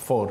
4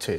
6।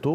2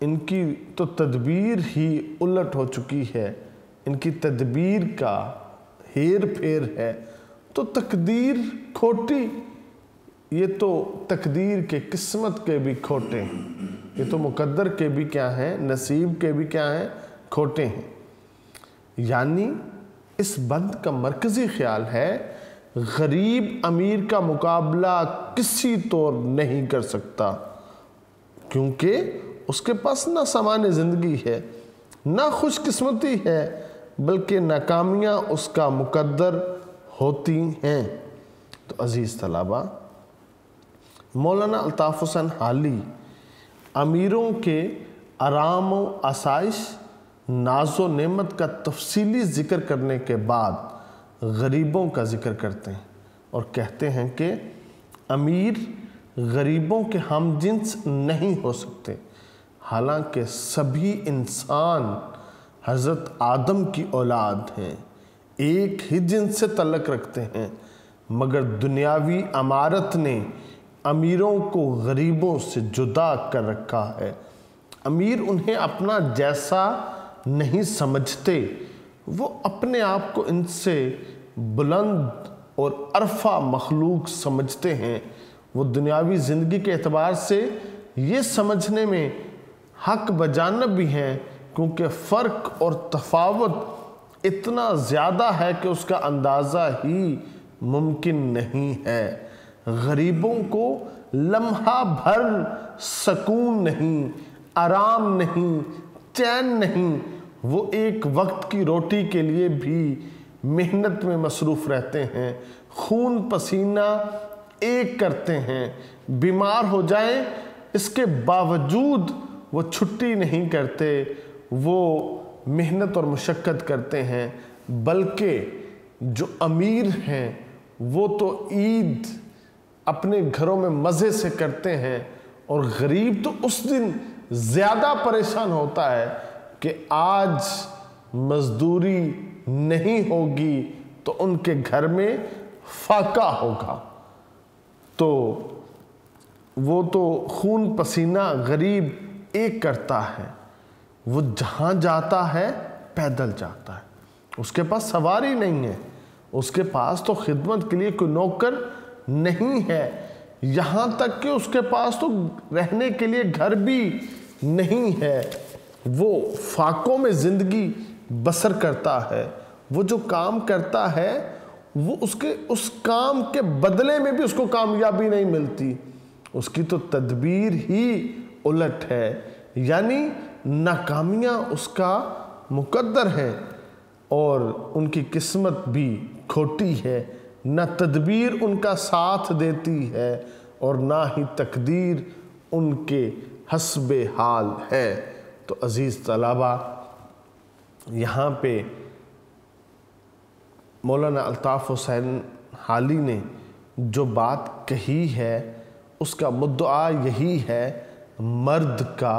ان کی تو تدبیر ہی الٹ ہو چکی ہے، ان کی تدبیر کا ہیر پھیر ہے، تو تقدیر کھوٹی، یہ تو تقدیر کے قسمت کے بھی کھوٹے ہیں، یہ تو مقدر کے بھی کیا ہیں، نصیب کے بھی کیا ہیں، کھوٹے ہیں۔ یعنی اس بند کا مرکزی خیال ہے غریب امیر کا مقابلہ کسی طور نہیں کر سکتا، کیونکہ اس کے پاس نہ سامان زندگی ہے، نہ خوش قسمتی ہے، بلکہ ناکامیاں اس کا مقدر ہوتی ہیں۔ تو عزیز طلبہ، مولانا الطاف حسین حالی امیروں کے آرام و آسائش، ناز و نعمت کا تفصیلی ذکر کرنے کے بعد غریبوں کا ذکر کرتے ہیں اور کہتے ہیں کہ امیر غریبوں کے ہم جنس نہیں ہو سکتے، حالانکہ سبھی انسان حضرت آدم کی اولاد ہیں، ایک ہی جنس سے تعلق رکھتے ہیں، مگر دنیاوی امارت نے امیروں کو غریبوں سے جدا کر رکھا ہے۔ امیر انہیں اپنا جیسا نہیں سمجھتے، وہ اپنے آپ کو ان سے بلند اور عرفہ مخلوق سمجھتے ہیں۔ وہ دنیاوی زندگی کے اعتبار سے یہ سمجھنے میں حق بجانب بھی ہیں، کیونکہ فرق اور تفاوت اتنا زیادہ ہے کہ اس کا اندازہ ہی ممکن نہیں ہے۔ غریبوں کو لمحہ بھر سکون نہیں، آرام نہیں، چین نہیں، وہ ایک وقت کی روٹی کے لیے بھی محنت میں مصروف رہتے ہیں، خون پسینہ ایک کرتے ہیں، بیمار ہو جائیں اس کے باوجود وہ چھٹی نہیں کرتے، وہ محنت اور مشقت کرتے ہیں۔ بلکہ جو امیر ہیں وہ تو عید اپنے گھروں میں مزے سے کرتے ہیں، اور غریب تو اس دن زیادہ پریشان ہوتا ہے کہ آج مزدوری نہیں ہوگی تو ان کے گھر میں فاقہ ہوگا۔ تو وہ تو خون پسینہ غریب ایک کرتا ہے، وہ جہاں جاتا ہے پیدل جاتا ہے، اس کے پاس سواری نہیں ہے، اس کے پاس تو خدمت کے لیے کوئی نوکر نہیں ہے، یہاں تک کہ اس کے پاس تو رہنے کے لیے گھر بھی نہیں ہے، وہ فاقوں میں زندگی بسر کرتا ہے۔ وہ جو کام کرتا ہے وہ اس کام کے بدلے میں بھی اس کو کامیابی نہیں ملتی، اس کی تو تدبیر ہی الٹ ہے، یعنی ناکامیاں اس کا مقدر ہے اور ان کی قسمت بھی کھوٹی ہے، نہ تدبیر ان کا ساتھ دیتی ہے اور نہ ہی تقدیر ان کے حسب حال ہے۔ تو عزیز طلبہ، یہاں پہ مولانا الطاف حسین حالی نے جو بات کہی ہے اس کا مدعا یہی ہے، مرد کا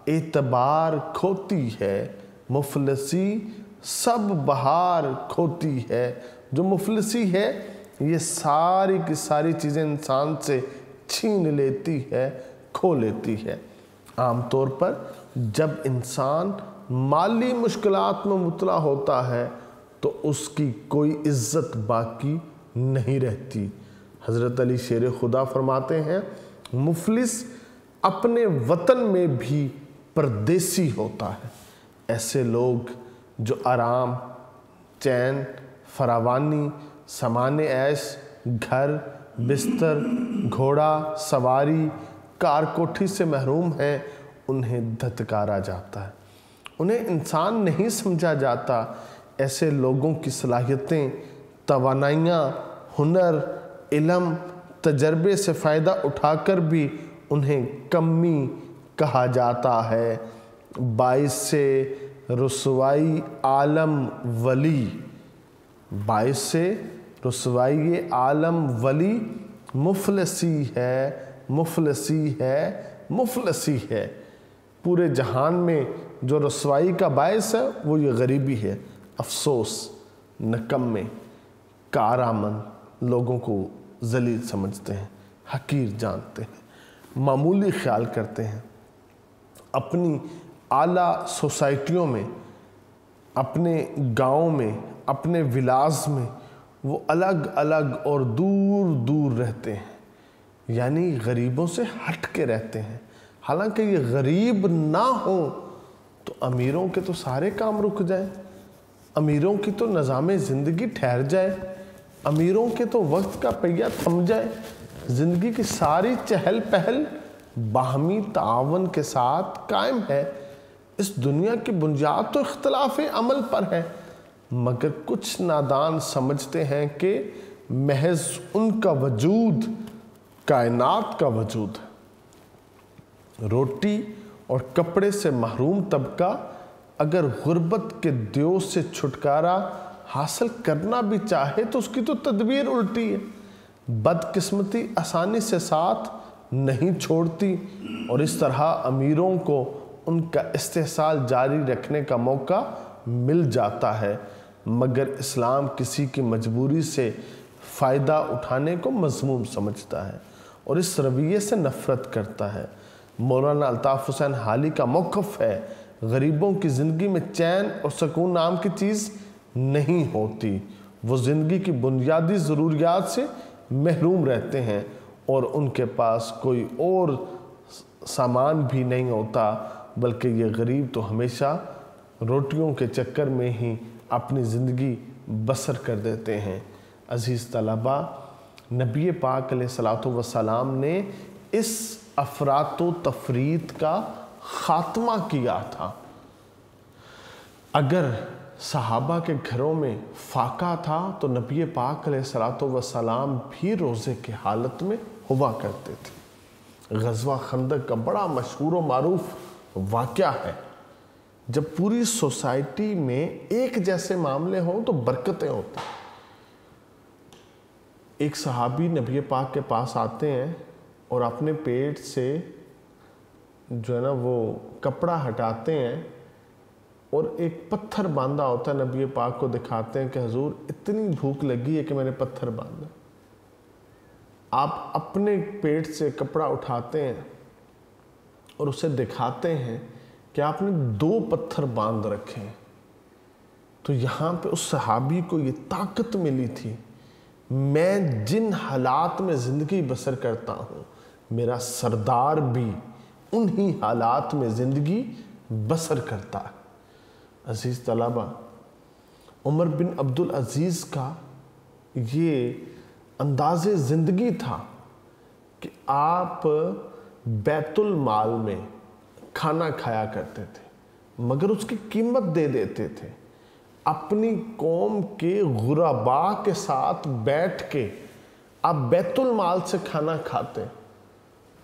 اعتبار کھوتی ہے، مفلسی سب بہار کھوتی ہے۔ جو مفلسی ہے یہ ساری کی ساری چیزیں انسان سے چھین لیتی ہے، کھو لیتی ہے۔ عام طور پر جب انسان مالی مشکلات میں مبتلا ہوتا ہے تو اس کی کوئی عزت باقی نہیں رہتی۔ حضرت علی شیر خدا فرماتے ہیں، مفلس اپنے وطن میں بھی پردیسی ہوتا ہے۔ ایسے لوگ جو آرام، چین، فراوانی، سامان عیش، گھر، بستر، گھوڑا سواری، کار کوٹھی سے محروم ہیں، انہیں دھتکارا جاتا ہے، انہیں انسان نہیں سمجھا جاتا۔ ایسے لوگوں کی صلاحیتیں، توانائیاں، ہنر، علم، تجربے سے فائدہ اٹھا کر بھی انہیں کمی کہا جاتا ہے۔ باعث رسوائی عالم ولی، باعث رسوائی عالم ولی مفلسی ہے، مفلسی ہے، مفلسی ہے۔ پورے جہان میں جو رسوائی کا باعث ہے وہ یہ غریبی ہے۔ افسوس، نکمے، کارآمد لوگوں کو ذلیل سمجھتے ہیں، حقیر جانتے ہیں، معمولی خیال کرتے ہیں۔ اپنی اعلیٰ سوسائٹیوں میں، اپنے گاؤں میں، اپنے ولاز میں وہ الگ الگ اور دور دور رہتے ہیں، یعنی غریبوں سے ہٹ کے رہتے ہیں۔ حالانکہ یہ غریب نہ ہوں تو امیروں کے تو سارے کام رک جائیں، امیروں کی تو نظام زندگی ٹھہر جائے، امیروں کے تو وقت کا پہیہ تھم جائے، زندگی کی ساری چہل پہل باہمی تعاون کے ساتھ قائم ہے۔ اس دنیا کی بنیاد تو اختلاف عمل پر ہے، مگر کچھ نادان سمجھتے ہیں کہ محض ان کا وجود کائنات کا وجود ہے۔ روٹی اور کپڑے سے محروم طبقہ اگر غربت کے دیو سے چھٹکارا حاصل کرنا بھی چاہے تو اس کی تو تدبیر الٹی ہے۔ بدقسمتی آسانی سے ساتھ نہیں چھوڑتی اور اس طرح امیروں کو ان کا استحصال جاری رکھنے کا موقع مل جاتا ہے، مگر اسلام کسی کی مجبوری سے فائدہ اٹھانے کو مذموم سمجھتا ہے اور اس رویے سے نفرت کرتا ہے۔ مولانا الطاف حسین حالی کا موقف ہے، غریبوں کی زندگی میں چین اور سکون نام کی چیز نہیں ہوتی، وہ زندگی کی بنیادی ضروریات سے محروم رہتے ہیں اور ان کے پاس کوئی اور سامان بھی نہیں ہوتا، بلکہ یہ غریب تو ہمیشہ روٹیوں کے چکر میں ہی اپنی زندگی بسر کر دیتے ہیں۔ عزیز طلبہ، نبی پاک علیہ الصلوۃ والسلام نے اس افراط و تفریط کا خاتمہ کیا تھا۔ اگر صحابہ کے گھروں میں فاقہ تھا تو نبی پاک علیہ الصلوۃ والسلام بھی روزے کی حالت میں ہوا کرتے تھے۔ غزوہ خندق کا بڑا مشہور و معروف واقعہ ہے، جب پوری سوسائٹی میں ایک جیسے معاملے ہوں تو برکتیں ہوتی ہیں۔ ایک صحابی نبی پاک کے پاس آتے ہیں اور اپنے پیٹ سے جو ہے نا وہ کپڑا ہٹاتے ہیں اور ایک پتھر باندھا ہوتا ہے، نبی پاک کو دکھاتے ہیں کہ حضور اتنی بھوک لگی ہے کہ میں نے پتھر باندھا۔ آپ اپنے پیٹ سے کپڑا اٹھاتے ہیں اور اسے دکھاتے ہیں کہ آپ نے 2 پتھر باندھ رکھے ہیں۔ تو یہاں پہ اس صحابی کو یہ طاقت ملی تھی، میں جن حالات میں زندگی بسر کرتا ہوں میرا سردار بھی انہی حالات میں زندگی بسر کرتا ہے۔ عزیز طلبہ، عمر بن عبدالعزیز کا یہ انداز زندگی تھا کہ آپ بیت المال میں کھانا کھایا کرتے تھے، مگر اس کی قیمت دے دیتے تھے۔ اپنی قوم کے غرباء کے ساتھ بیٹھ کے آپ بیت المال سے کھانا کھاتے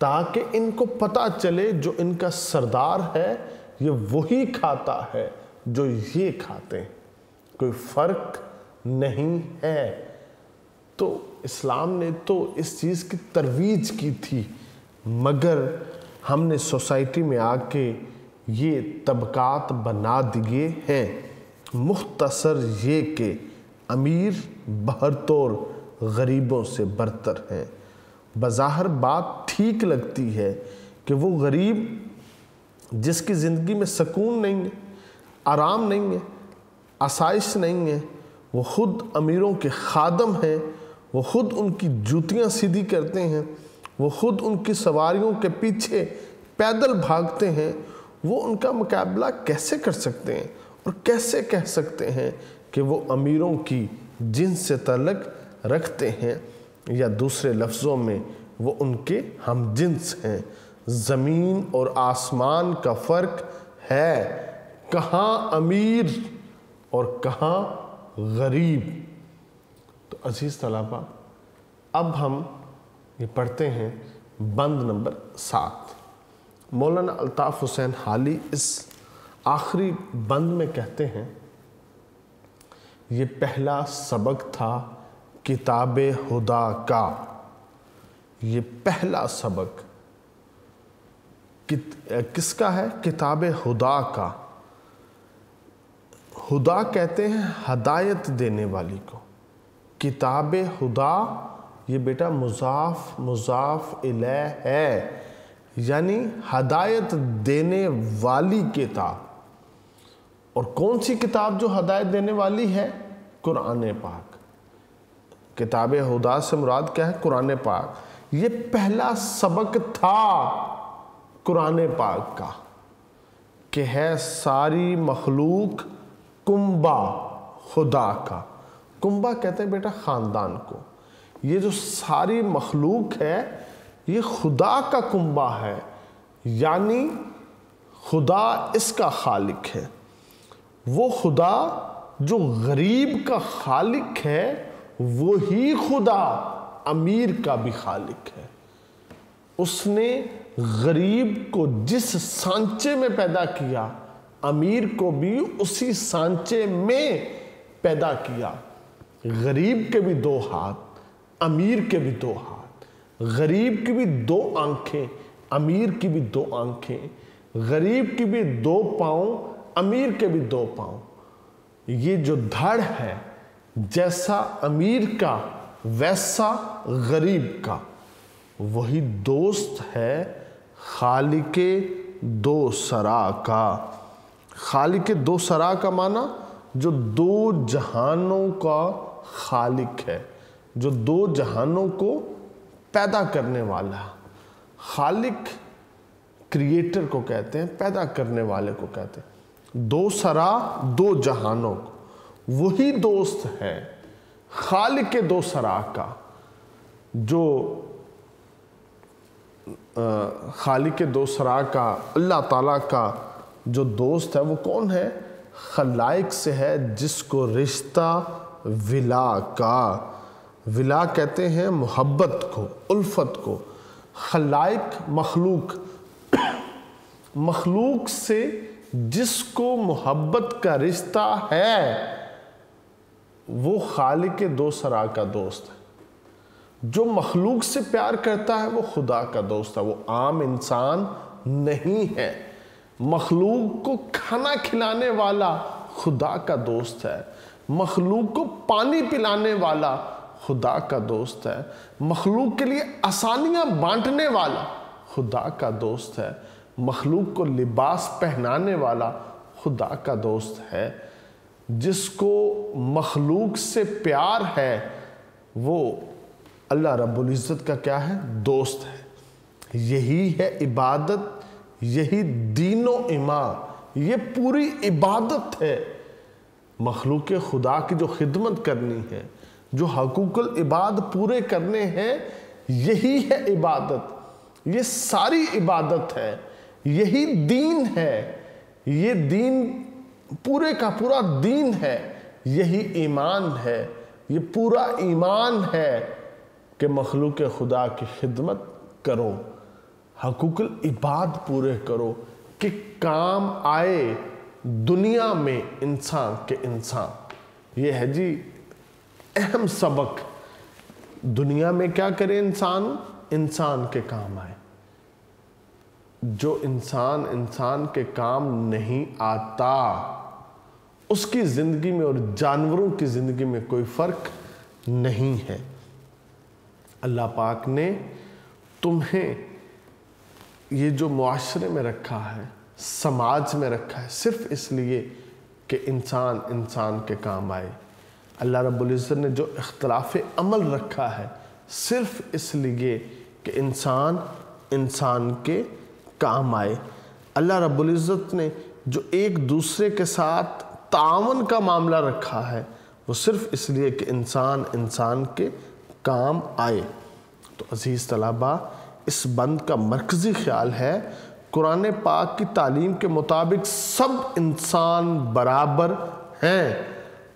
تاکہ ان کو پتہ چلے جو ان کا سردار ہے یہ وہی کھاتا ہے جو یہ کھاتے ہیں، کوئی فرق نہیں ہے۔ تو اسلام نے تو اس چیز کی ترویج کی تھی، مگر ہم نے سوسائٹی میں آ کے یہ طبقات بنا دیے ہیں۔ مختصر یہ کہ امیر بہرطور غریبوں سے برتر ہیں۔ بظاہر بات ٹھیک لگتی ہے کہ وہ غریب جس کی زندگی میں سکون نہیں ہے، آرام نہیں ہے، آسائش نہیں ہے، وہ خود امیروں کے خادم ہیں، وہ خود ان کی جوتیاں سیدھی کرتے ہیں، وہ خود ان کی سواریوں کے پیچھے پیدل بھاگتے ہیں، وہ ان کا مقابلہ کیسے کر سکتے ہیں اور کیسے کہہ سکتے ہیں کہ وہ امیروں کی جنس سے تعلق رکھتے ہیں، یا دوسرے لفظوں میں وہ ان کے ہم جنس ہیں۔ زمین اور آسمان کا فرق ہے، کہاں امیر اور کہاں غریب۔ تو عزیز طلبہ، اب ہم یہ پڑھتے ہیں بند نمبر 7۔ مولانا الطاف حسین حالی اس آخری بند میں کہتے ہیں، یہ پہلا سبق تھا کتاب خدا کا۔ یہ پہلا سبق کس کا ہے؟ کتاب خدا کا۔ خدا کہتے ہیں ہدایت دینے والی کو۔ کتاب خدا یہ بیٹا مضاف الیہ ہے، یعنی ہدایت دینے والی کتاب۔ اور کون سی کتاب جو ہدایت دینے والی ہے؟ قرآن پاک۔ کتاب ہدا سے مراد کیا ہے؟ قرآن پاک۔ یہ پہلا سبق تھا قرآن پاک کا کہ ہے ساری مخلوق کنبہ خدا کا۔ کنبہ کہتے ہیں بیٹا خاندان کو۔ یہ جو ساری مخلوق ہے یہ خدا کا کنبہ ہے، یعنی خدا اس کا خالق ہے۔ وہ خدا جو غریب کا خالق ہے وہی خدا امیر کا بھی خالق ہے۔ اس نے غریب کو جس سانچے میں پیدا کیا امیر کو بھی اسی سانچے میں پیدا کیا۔ غریب کے بھی 2 ہاتھ، امیر کے بھی 2 ہاتھ، غریب کی بھی 2 آنکھیں، امیر کی بھی 2 آنکھیں، غریب کی بھی 2 پاؤں، امیر کے بھی 2 پاؤں۔ یہ جو دھڑ ہے جیسا امیر کا ویسا غریب کا، وہی دوست ہے خالق 2 سرا کا۔ خالق 2 سرا کا معنی جو 2 جہانوں کا خالق ہے، جو 2 جہانوں کو پیدا کرنے والا ہے۔ خالق کریٹر کو کہتے ہیں، پیدا کرنے والے کو کہتے ہیں۔ 2 سرا 2 جہانوں کو، وہی دوست ہے خالق 2 سرا کا۔ جو خالق 2 سرا کا اللہ تعالیٰ کا جو دوست ہے وہ کون ہے؟ خلائق سے ہے جس کو رشتہ ولا کا، ولا کہتے ہیں محبت کو، الفت کو۔ خلائق مخلوق، مخلوق سے جس کو محبت کا رشتہ ہے وہ خالق 2 سرا کا دوست ہے۔ جو مخلوق سے پیار کرتا ہے وہ خدا کا دوست ہے، وہ عام انسان نہیں ہے۔ مخلوق کو کھانا کھلانے والا خدا کا دوست ہے، مخلوق کو پانی پلانے والا خدا کا دوست ہے، مخلوق کے لیے آسانیاں بانٹنے والا خدا کا دوست ہے، مخلوق کو لباس پہنانے والا خدا کا دوست ہے۔ جس کو مخلوق سے پیار ہے وہ اللہ رب العزت کا کیا ہے؟ دوست ہے۔ یہی ہے عبادت، یہی دین و ایمان، یہ پوری عبادت ہے۔ مخلوق خدا کی جو خدمت کرنی ہے، جو حقوق العباد پورے کرنے ہیں، یہی ہے عبادت، یہ ساری عبادت ہے، یہی دین ہے، یہ دین پورے کا پورا دین ہے، یہی ایمان ہے، یہ پورا ایمان ہے کہ مخلوق خدا کی خدمت کرو، حقوق العباد پورے کرو کہ کام آئے دنیا میں انسان کے انسان۔ یہ ہے جی اہم سبق، دنیا میں کیا کرے انسان؟ انسان کے کام آئے۔ جو انسان کے کام نہیں آتا اس کی زندگی میں اور جانوروں کی زندگی میں کوئی فرق نہیں ہے۔ اللہ پاک نے تمہیں یہ جو معاشرے میں رکھا ہے، سماج میں رکھا ہے، صرف اس لیے کہ انسان کے کام آئے۔ اللہ رب العزت نے جو اختلاف عمل رکھا ہے صرف اس لیے کہ انسان کے کام آئے۔ اللہ رب العزت نے جو ایک دوسرے کے ساتھ تعاون کا معاملہ رکھا ہے وہ صرف اس لیے کہ انسان کے کام آئے۔ تو عزیز طلباء، اس بند کا مرکزی خیال ہے قرآن پاک کی تعلیم کے مطابق سب انسان برابر ہیں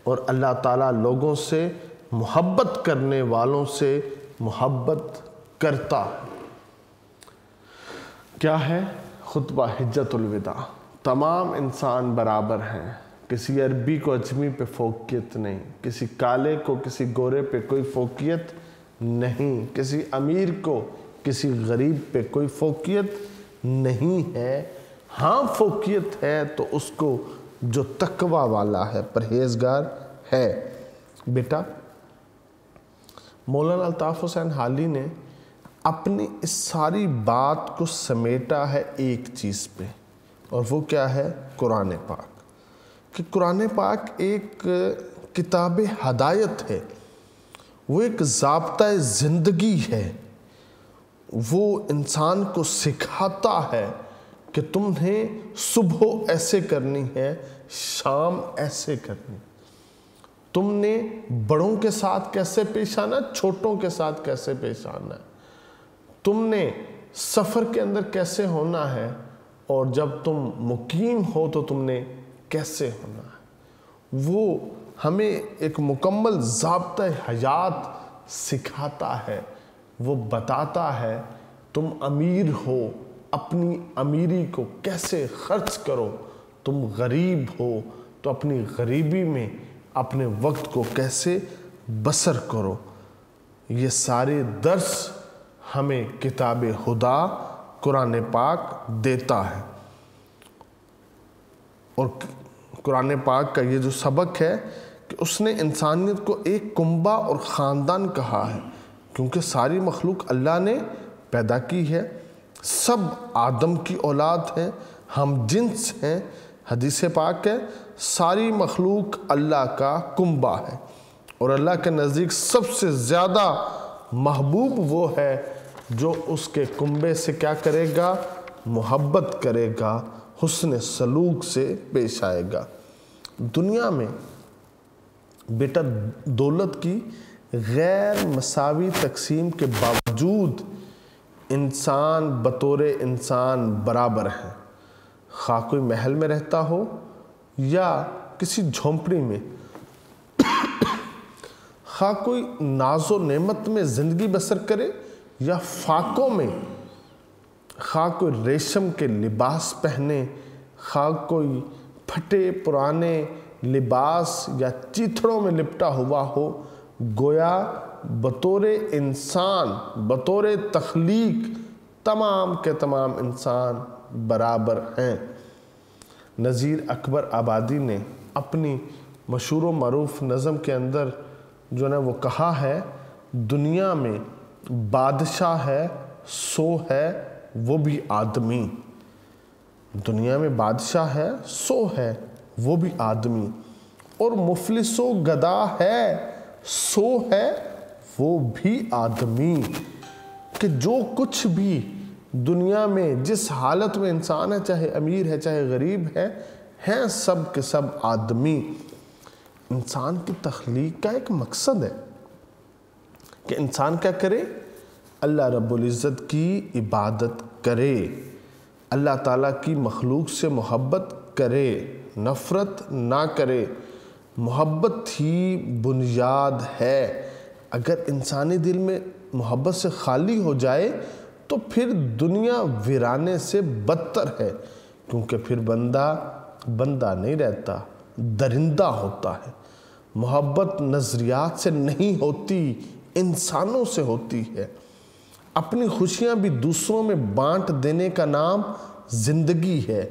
اور اللہ تعالیٰ لوگوں سے محبت کرنے والوں سے محبت کرتا ہے۔ کیا ہے خطبہ حجت الوداع؟ تمام انسان برابر ہیں، کسی عربی کو اجمی پہ فوقیت نہیں، کسی کالے کو کسی گورے پہ کوئی فوقیت نہیں، کسی امیر کو کسی غریب پہ کوئی فوقیت نہیں ہے۔ ہاں فوقیت ہے تو اس کو جو تقوی والا ہے، پرہیزگار ہے۔ بیٹا مولانا الطاف حسین حالی نے اپنی اس ساری بات کو سمیٹا ہے ایک چیز پہ، اور وہ کیا ہے؟ قرآن پاک۔ کہ قرآن پاک ایک کتاب ہدایت ہے، وہ ایک ضابطۂ زندگی ہے، وہ انسان کو سکھاتا ہے کہ تمہیں صبح ایسے کرنی ہے، شام ایسے کرنی، تم نے بڑوں کے ساتھ کیسے پیش آنا، چھوٹوں کے ساتھ کیسے پیش آنا ہے، تم نے سفر کے اندر کیسے ہونا ہے، اور جب تم مقیم ہو تو تم نے کیسے ہونا ہے۔ وہ ہمیں ایک مکمل ضابطۂ حیات سکھاتا ہے، وہ بتاتا ہے تم امیر ہو، اپنی امیری کو کیسے خرچ کرو، تم غریب ہو تو اپنی غریبی میں اپنے وقت کو کیسے بسر کرو۔ یہ سارے درس ہمیں کتاب خدا قرآن پاک دیتا ہے، اور قرآن پاک کا یہ جو سبق ہے کہ اس نے انسانیت کو ایک کنبہ اور خاندان کہا ہے، کیونکہ ساری مخلوق اللہ نے پیدا کی ہے، سب آدم کی اولاد ہیں، ہم جنس ہیں۔ حدیث پاک ہے ساری مخلوق اللہ کا کنبہ ہے، اور اللہ کے نزدیک سب سے زیادہ محبوب وہ ہے جو اس کے کنبے سے کیا کرے گا؟ محبت کرے گا، حسن سلوک سے پیش آئے گا۔ دنیا میں بیٹا دولت کی غیر مساوی تقسیم کے باوجود انسان بطور انسان برابر ہے، خواہ کوئی محل میں رہتا ہو یا کسی جھونپڑی میں، خواہ کوئی ناز و نعمت میں زندگی بسر کرے یا فاقوں میں، خواہ کوئی ریشم کے لباس پہنے، خواہ کوئی پھٹے پرانے لباس یا چیتھڑوں میں لپٹا ہوا ہو، گویا بطور انسان، بطور تخلیق تمام کے تمام انسان برابر ہیں۔ نذیر اکبر آبادی نے اپنی مشہور و معروف نظم کے اندر جو ہے وہ کہا ہے، دنیا میں بادشاہ ہے سو ہے وہ بھی آدمی، دنیا میں بادشاہ ہے سو ہے وہ بھی آدمی، اور مفلس و گدا ہے سو ہے وہ بھی آدمی۔ کہ جو کچھ بھی دنیا میں جس حالت میں انسان ہے، چاہے امیر ہے چاہے غریب ہے، ہیں سب کے سب آدمی۔ انسان کی تخلیق کا ایک مقصد ہے کہ انسان کیا کرے؟ اللہ رب العزت کی عبادت کرے، اللہ تعالیٰ کی مخلوق سے محبت کرے، نفرت نہ کرے۔ محبت ہی بنیاد ہے۔ اگر انسانی دل میں محبت سے خالی ہو جائے تو پھر دنیا ویرانے سے بدتر ہے، کیونکہ پھر بندہ نہیں رہتا، درندہ ہوتا ہے۔ محبت نظریات سے نہیں ہوتی، انسانوں سے ہوتی ہے۔ اپنی خوشیاں بھی دوسروں میں بانٹ دینے کا نام زندگی ہے،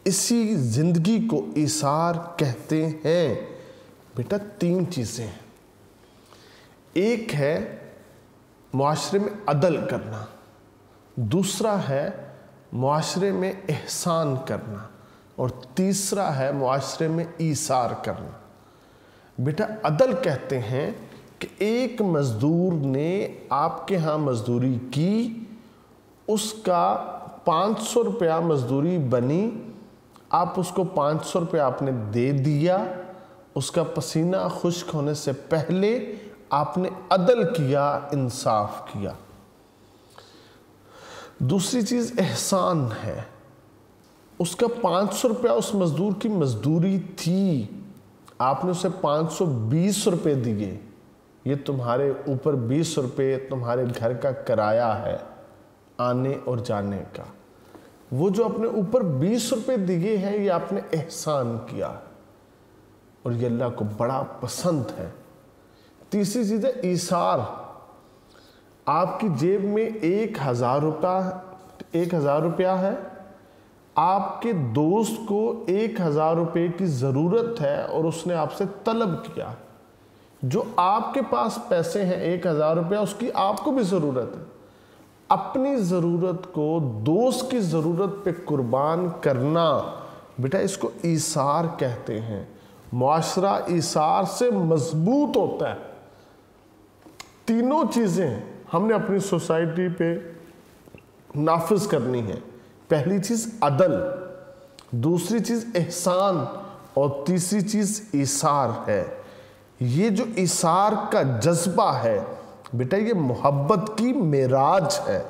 اسی زندگی کو ایثار کہتے ہیں۔ بیٹا تین چیزیں ہیں، ایک ہے معاشرے میں عدل کرنا، دوسرا ہے معاشرے میں احسان کرنا، اور تیسرا ہے معاشرے میں ایثار کرنا۔ بیٹا عدل کہتے ہیں کہ ایک مزدور نے آپ کے ہاں مزدوری کی، اس کا 500 روپیہ مزدوری بنی، آپ اس کو 500 روپیہ آپ نے دے دیا، اس کا پسینہ خشک ہونے سے پہلے آپ نے عدل کیا، انصاف کیا۔ دوسری چیز احسان ہے، اس کا 500 روپیہ اس مزدور کی مزدوری تھی، آپ نے اسے 520 روپے دیے، یہ تمہارے اوپر 20 روپے تمہارے گھر کا کرایہ ہے آنے اور جانے کا، وہ جو اپنے اوپر 20 روپے دیے ہیں یہ آپ نے احسان کیا، اور یہ اللہ کو بڑا پسند ہے۔ تیسری چیز ہے ایثار، آپ کی جیب میں 1000 روپیہ ہے، آپ کے دوست کو 1000 روپے کی ضرورت ہے اور اس نے آپ سے طلب کیا، جو آپ کے پاس پیسے ہیں 1000 روپیہ، اس کی آپ کو بھی ضرورت ہے، اپنی ضرورت کو دوست کی ضرورت پہ قربان کرنا، بیٹا اس کو ایثار کہتے ہیں۔ معاشرہ ایثار سے مضبوط ہوتا ہے۔ تینوں چیزیں ہم نے اپنی سوسائٹی پہ نافذ کرنی ہے۔ پہلی چیز عدل، دوسری چیز احسان، اور تیسری چیز ایثار ہے۔ یہ جو ایثار کا جذبہ ہے بیٹا، یہ محبت کی معراج ہے۔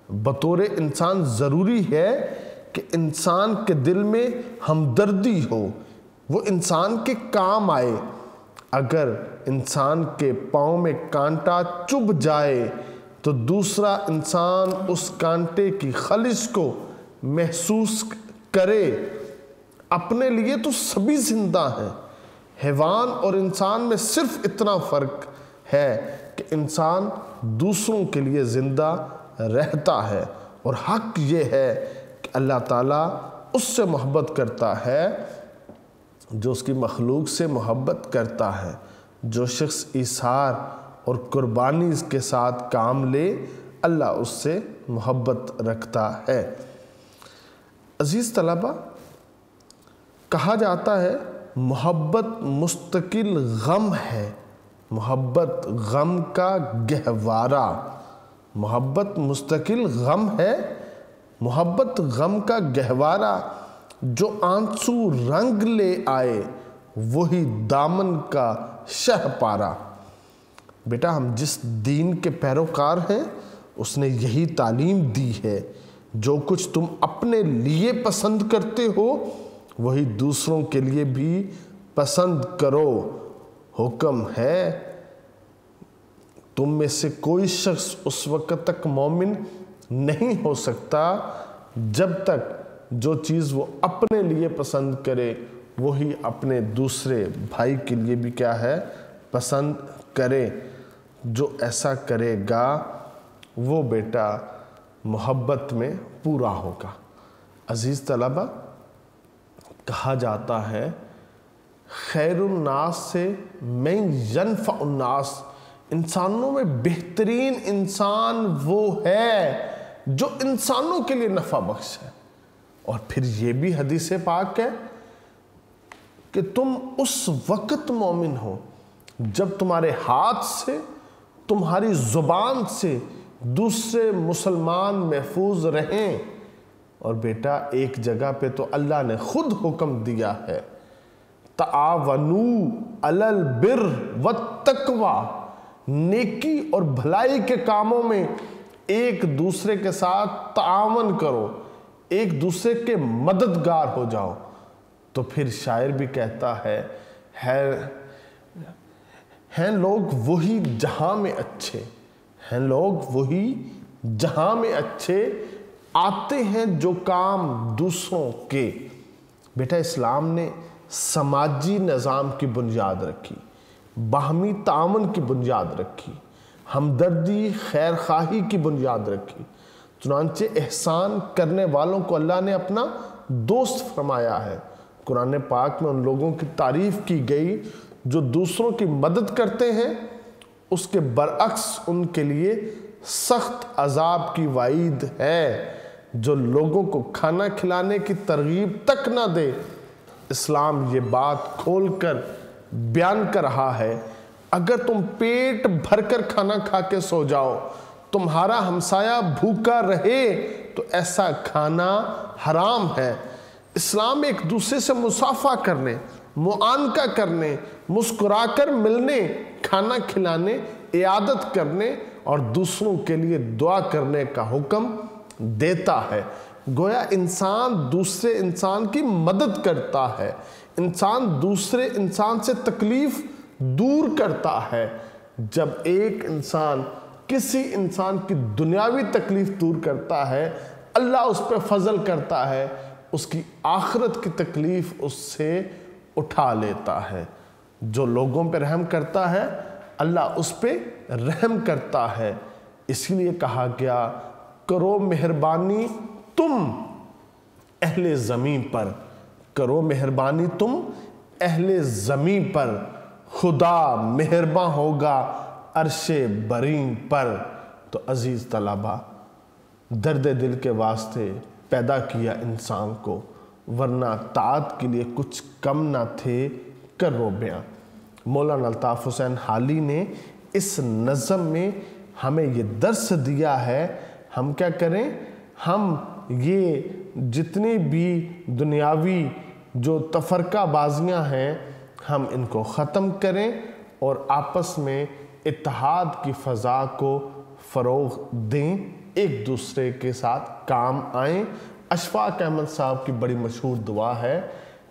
بطور انسان ضروری ہے کہ انسان کے دل میں ہمدردی ہو، وہ انسان کے کام آئے۔ اگر انسان کے پاؤں میں کانٹا چبھ جائے تو دوسرا انسان اس کانٹے کی خلش کو محسوس کرے۔ اپنے لیے تو سبھی زندہ ہیں۔ حیوان اور انسان میں صرف اتنا فرق ہے کہ انسان دوسروں کے لیے زندہ رہتا ہے، اور حق یہ ہے کہ اللہ تعالیٰ اس سے محبت کرتا ہے جو اس کی مخلوق سے محبت کرتا ہے۔ جو شخص ایثار اور قربانی کے ساتھ کام لے، اللہ اس سے محبت رکھتا ہے۔ عزیز طلبہ، کہا جاتا ہے محبت مستقل غم ہے، محبت غم کا گہوارہ۔ محبت مستقل غم ہے، محبت غم کا گہوارہ۔ جو آنسو رنگ لے آئے وہی دامن کا شہ پارا۔ بیٹا ہم جس دین کے پیروکار ہیں اس نے یہی تعلیم دی ہے، جو کچھ تم اپنے لیے پسند کرتے ہو وہی دوسروں کے لیے بھی پسند کرو۔ حکم ہے تم میں سے کوئی شخص اس وقت تک مومن نہیں ہو سکتا جب تک جو چیز وہ اپنے لیے پسند کرے وہی اپنے دوسرے بھائی کے لیے بھی کیا ہے، پسند کرے۔ جو ایسا کرے گا وہ بیٹا محبت میں پورا ہوگا۔ عزیز طلبہ، کہا جاتا ہے خیر الناس سے من ینفع الناس، انسانوں میں بہترین انسان وہ ہے جو انسانوں کے لیے نفع بخش ہے۔ اور پھر یہ بھی حدیث پاک ہے کہ تم اس وقت مومن ہو جب تمہارے ہاتھ سے، تمہاری زبان سے دوسرے مسلمان محفوظ رہیں۔ اور بیٹا ایک جگہ پہ تو اللہ نے خود حکم دیا ہے، تعاونوا علی البر والتقوی، نیکی اور بھلائی کے کاموں میں ایک دوسرے کے ساتھ تعاون کرو، ایک دوسرے کے مددگار ہو جاؤ۔ تو پھر شاعر بھی کہتا ہے ہیں لوگ وہی جہاں میں اچھے، ہیں لوگ وہی جہاں میں اچھے، آتے ہیں جو کام دوسروں کے۔ بیٹا اسلام نے سماجی نظام کی بنیاد رکھی، باہمی تعاون کی بنیاد رکھی، ہمدردی خیر خواہی کی بنیاد رکھی۔ چنانچہ احسان کرنے والوں کو اللہ نے اپنا دوست فرمایا ہے۔ قرآن پاک میں ان لوگوں کی تعریف کی گئی جو دوسروں کی مدد کرتے ہیں، اس کے برعکس ان کے لیے سخت عذاب کی وعید ہے۔ جو لوگوں کو کھانا کھلانے کی ترغیب تک نہ دے، اسلام یہ بات کھول کر بیان کر رہا ہے اگر تم پیٹ بھر کر کھانا کھا کے سو جاؤ، تمہارا ہمسایہ بھوکا رہے تو ایسا کھانا حرام ہے۔ اسلام ایک دوسرے سے مصافحہ کرنے، معانقہ کرنے، مسکرا کر ملنے، کھانا کھلانے، عیادت کرنے اور دوسروں کے لیے دعا کرنے کا حکم دیتا ہے۔ گویا انسان دوسرے انسان کی مدد کرتا ہے، انسان دوسرے انسان سے تکلیف دور کرتا ہے۔ جب ایک انسان کسی انسان کی دنیاوی تکلیف دور کرتا ہے، اللہ اس پہ فضل کرتا ہے، اس کی آخرت کی تکلیف اس سے اٹھا لیتا ہے۔ جو لوگوں پہ رحم کرتا ہے اللہ اس پہ رحم کرتا ہے۔ اسی لیے کہا گیا کرو مہربانی تم اہل زمین پر، کرو مہربانی تم اہل زمین پر، خدا مہرباں ہوگا عرش برین پر۔ تو عزیز طلبہ، درد دل کے واسطے پیدا کیا انسان کو، ورنہ طاعت کے لیے کچھ کم نہ تھے کرو بیاں۔ مولانا الطاف حسین حالی نے اس نظم میں ہمیں یہ درس دیا ہے، ہم کیا کریں، ہم یہ جتنی بھی دنیاوی جو تفرقہ بازیاں ہیں ہم ان کو ختم کریں اور آپس میں اتحاد کی فضا کو فروغ دیں، ایک دوسرے کے ساتھ کام آئیں۔ اشفاق احمد صاحب کی بڑی مشہور دعا ہے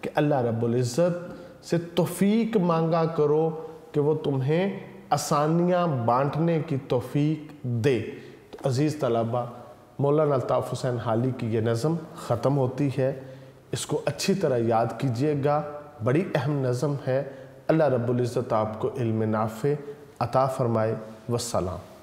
کہ اللہ رب العزت سے توفیق مانگا کرو کہ وہ تمہیں آسانیاں بانٹنے کی توفیق دے۔ تو عزیز طلبہ، مولانا الطاف حسین حالی کی یہ نظم ختم ہوتی ہے، اس کو اچھی طرح یاد کیجئے گا، بڑی اہم نظم ہے۔ اللہ رب العزت آپ کو علم نافع عطا فرمائے۔ والسلام۔